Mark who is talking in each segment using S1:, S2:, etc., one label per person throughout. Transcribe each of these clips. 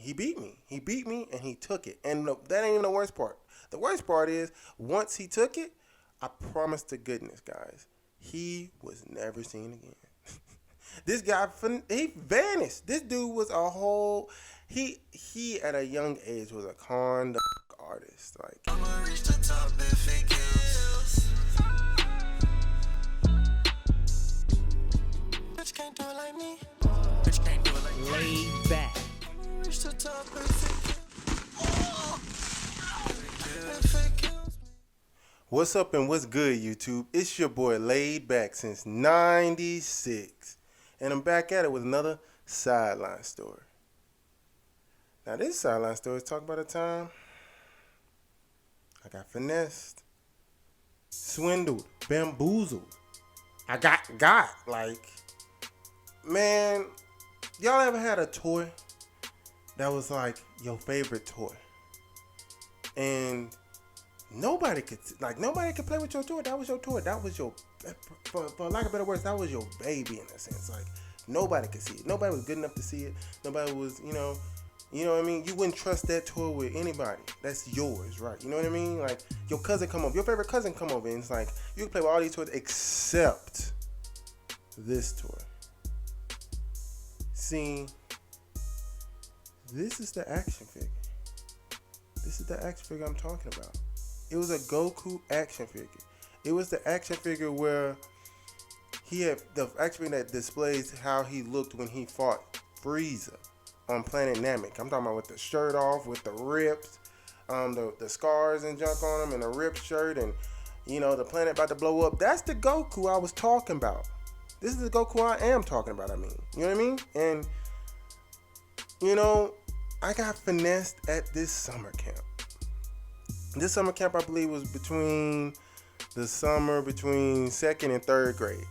S1: he beat me. He beat me and he took it. And no, that ain't even the worst part. The worst part is once he took it, I promise to goodness, guys, he was never seen again. This guy, he vanished. This dude was a whole. He at a young age was a con artist. Like, I'ma reach the top if it kills. Bitch can't do it like me. Bitch can't do it like me.
S2: Laid back.
S1: I'ma reach the top if it kills. What's up and what's good, YouTube? It's your boy Laidback since '96. And I'm back at it with another Sideline Story. Now, this Sideline Story is talking about a time I got finessed, swindled, bamboozled. I got. Like, man, y'all ever had a toy that was like your favorite toy? And nobody could play with your toy. That was your toy. That was your, for lack of better words, that was your baby in a sense. Like, nobody could see it. Nobody was good enough to see it. Nobody was, you know what I mean? You wouldn't trust that toy with anybody. That's yours, right? You know what I mean? Like, your cousin come over, your favorite cousin come over, and it's like, you can play with all these toys except this toy. See, this is the action figure. This is the action figure I'm talking about. It was a Goku action figure. It was the action figure where he had the action figure that displays how he looked when he fought Frieza on Planet Namek. I'm talking about with the shirt off, with the rips, the scars and junk on him, and the ripped shirt, and the planet about to blow up. That's the Goku I was talking about. This is the Goku I am talking about. I mean, you know what I mean? And I got finessed at this summer camp. This summer camp, I believe, was between second and third grade.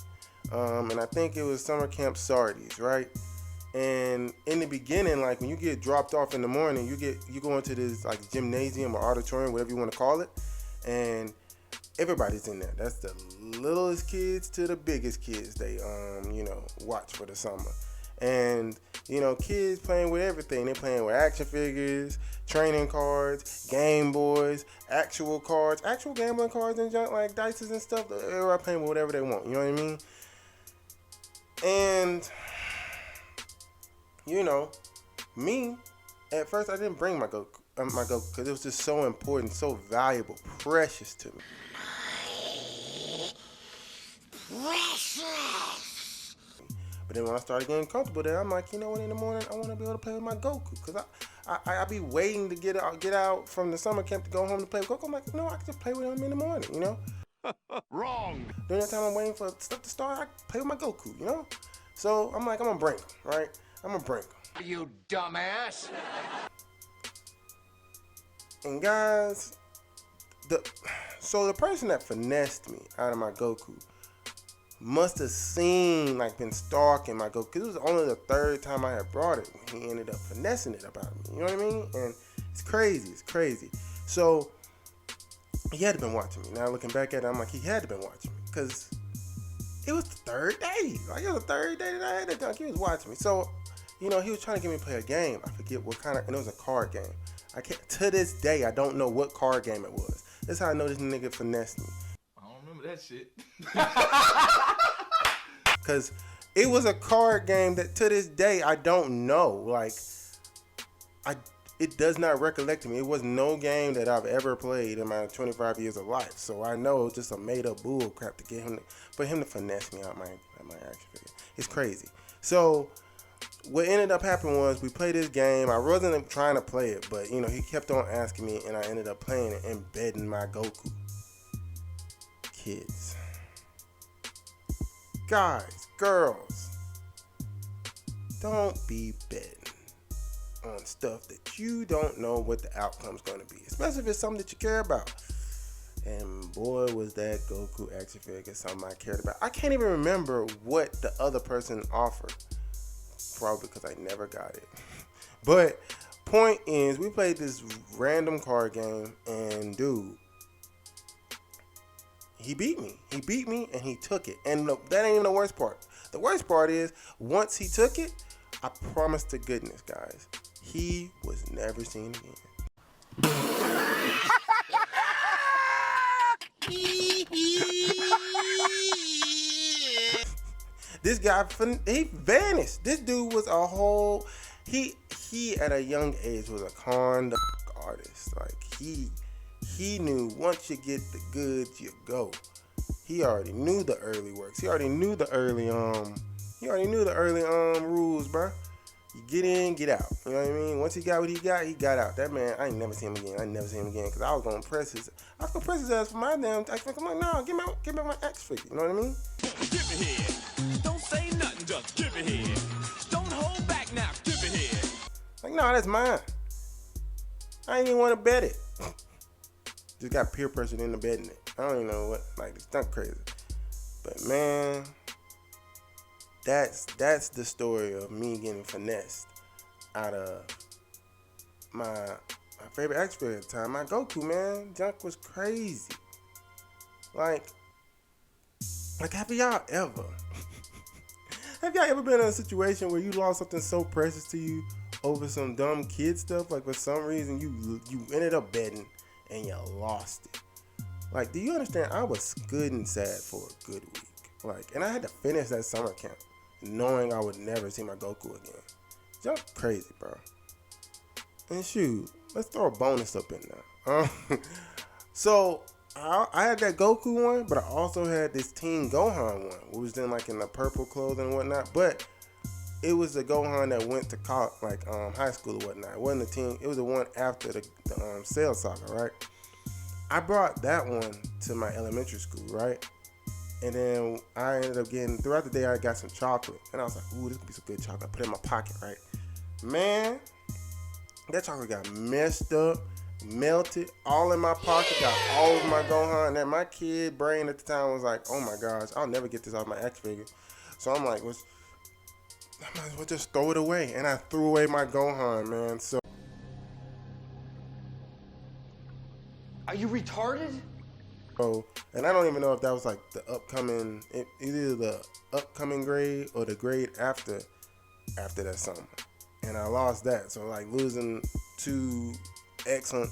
S1: And I think it was summer camp Sardis, right? And in the beginning, like when you get dropped off in the morning, you go into this like gymnasium or auditorium, whatever you want to call it, and everybody's in there. That's the littlest kids to the biggest kids they watch for the summer. And kids playing with everything. They playing with action figures, training cards, Game Boys, actual cards, actual gambling cards and junk like dices and stuff. Everybody playing with whatever they want. You know what I mean? And me, at first I didn't bring my Goku because it was just so important, so valuable, precious to me. Precious. But then when I started getting comfortable there, I'm like, in the morning I want to be able to play with my Goku because I be waiting to get out from the summer camp to go home to play with Goku. I'm like, no, I can just play with him in the morning,
S3: Wrong.
S1: During that time I'm waiting for stuff to start, I play with my Goku, So I'm like, I'm gonna bring him, right? I'm gonna bring him.
S3: You dumbass.
S1: And guys, the person that finessed me out of my Goku must have been stalking my Goku. It was only the third time I had brought it when he ended up finessing it about me. You know what I mean? And it's crazy. So he had to been watching me. Now looking back at it, I'm like, he had to been watching me because it was the third day. Like, it was the third day that I had that dunk. He was watching me. So, he was trying to get me to play a game. I forget what kind of, and it was a card game. To this day, I don't know what card game it was. That's how I know this nigga finessed me.
S3: I don't remember that shit.
S1: Because it was a card game that to this day, I don't know. Like, it does not recollect me. It was no game that I've ever played in my 25 years of life. So I know it's just a made up bull crap to get for him to finesse me out my action figure. It's crazy. So what ended up happening was we played this game. I wasn't trying to play it, but he kept on asking me, and I ended up playing it and betting my Goku. Kids, guys, girls, don't be betting on stuff that you don't know what the outcome's going to be, especially if it's something that you care about. And boy, was that Goku action figure something I cared about. I can't even remember what the other person offered, probably because I never got it. But point is, we played this random card game, and dude, he beat me and he took it. And look, that ain't even the worst part. The worst part is, once he took it, I promise to goodness, guys, he was was never seen again. This guy, he vanished. This dude was a whole, he at a young age was a con artist. Like he knew once you get the goods, you go. He already knew the early works. He already knew the early rules, bro. You get in, get out. You know what I mean? Once he got what he got out. That man, I ain't never seen him again. Because I was gonna press his ass for my damn X figure. I'm like, no, give me my X figure. You know what I mean?
S2: Give it here. Don't say nothing, just give it here. Don't hold back now, give it here.
S1: Like, no, that's mine. I ain't even want to bet it. Just got peer pressured into betting it. I don't even know what, like, it's not crazy. But man, that's the story of me getting finessed out of my favorite X figure at the time, my Goku, man. Junk was crazy. Like have y'all ever been in a situation where you lost something so precious to you over some dumb kid stuff? Like, for some reason you ended up betting and you lost it. Like, do you understand? I was good and sad for a good week. Like, and I had to finish that summer camp knowing I would never see my Goku again. Y'all crazy, bro. And shoot, let's throw a bonus up in there. So I had that Goku one, but I also had this Team Gohan one, which was in the purple clothing and whatnot. But it was the Gohan that went to college, high school or whatnot. It wasn't the team. It was the one after the Cell Saga, right? I brought that one to my elementary school, right? And then I ended up getting, throughout the day, I got some chocolate. And I was like, ooh, this could be some good chocolate. I put it in my pocket, right? Man, that chocolate got messed up, melted, all in my pocket, got all over my Gohan. And then my kid brain at the time was like, oh my gosh, I'll never get this off my X figure. So I'm like, I might as well just throw it away. And I threw away my Gohan, man. So,
S4: are you retarded?
S1: and I don't even know if that was like the upcoming, either the upcoming grade or the grade after that summer. And I lost that. So like losing two excellent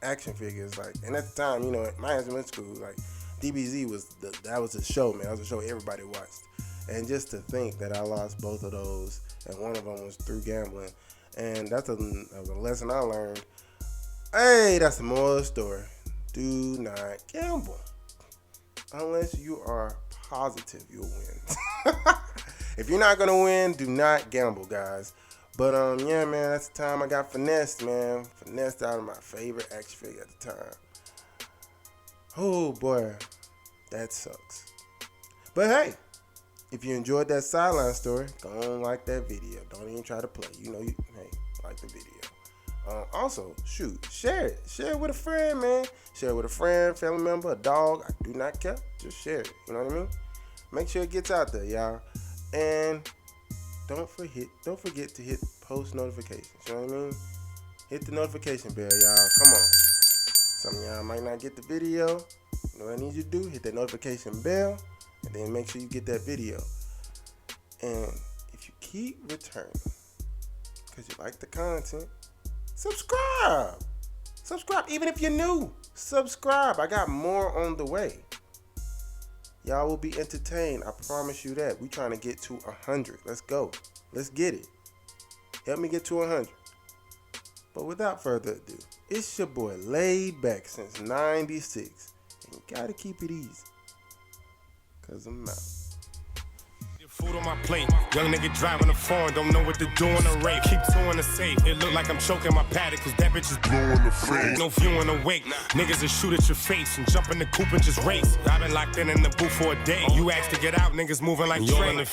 S1: action figures, like, and at the time, you know, at my elementary school, like DBZ was that was a show, man. That was a show everybody watched. And just to think that I lost both of those, and one of them was through gambling, and that was a lesson I learned. Hey, that's the moral of the story. Do not gamble unless you are positive you'll win. If you're not gonna win, do not gamble, guys. But yeah, man, that's the time I got finessed, man. Finessed out of my favorite action figure at the time. Oh boy, that sucks. But hey, if you enjoyed that sideline story, go on, like that video. Don't even try to play. You know, hey, like the video. Also, shoot, share it. Share it with a friend, man. Share it with a friend, family member, a dog. I do not care. Just share it. You know what I mean? Make sure it gets out there, y'all. And don't forget to hit post notifications. You know what I mean? Hit the notification bell, y'all. Come on. Some of y'all might not get the video. You know what I need you to do? Hit that notification bell, and then make sure you get that video. And if you keep returning because you like the content, subscribe. Even if you're new, subscribe. I got more on the way. Y'all will be entertained. I promise you that. We trying to get to 100. Let's go. Let's get it. Help me get to 100. But without further ado, it's your boy Laidback since 96. And you gotta keep it easy, cause I'm out.
S5: Food on my plate, young nigga driving a foreign, don't know what to do on a rape. Keep two in the safe, it look like I'm choking my paddock, cause that bitch is blowing the face. No viewing awake, niggas will shoot at your face and jump in the coupe and just race. I been locked in the booth for a day. You asked to get out, niggas moving like train.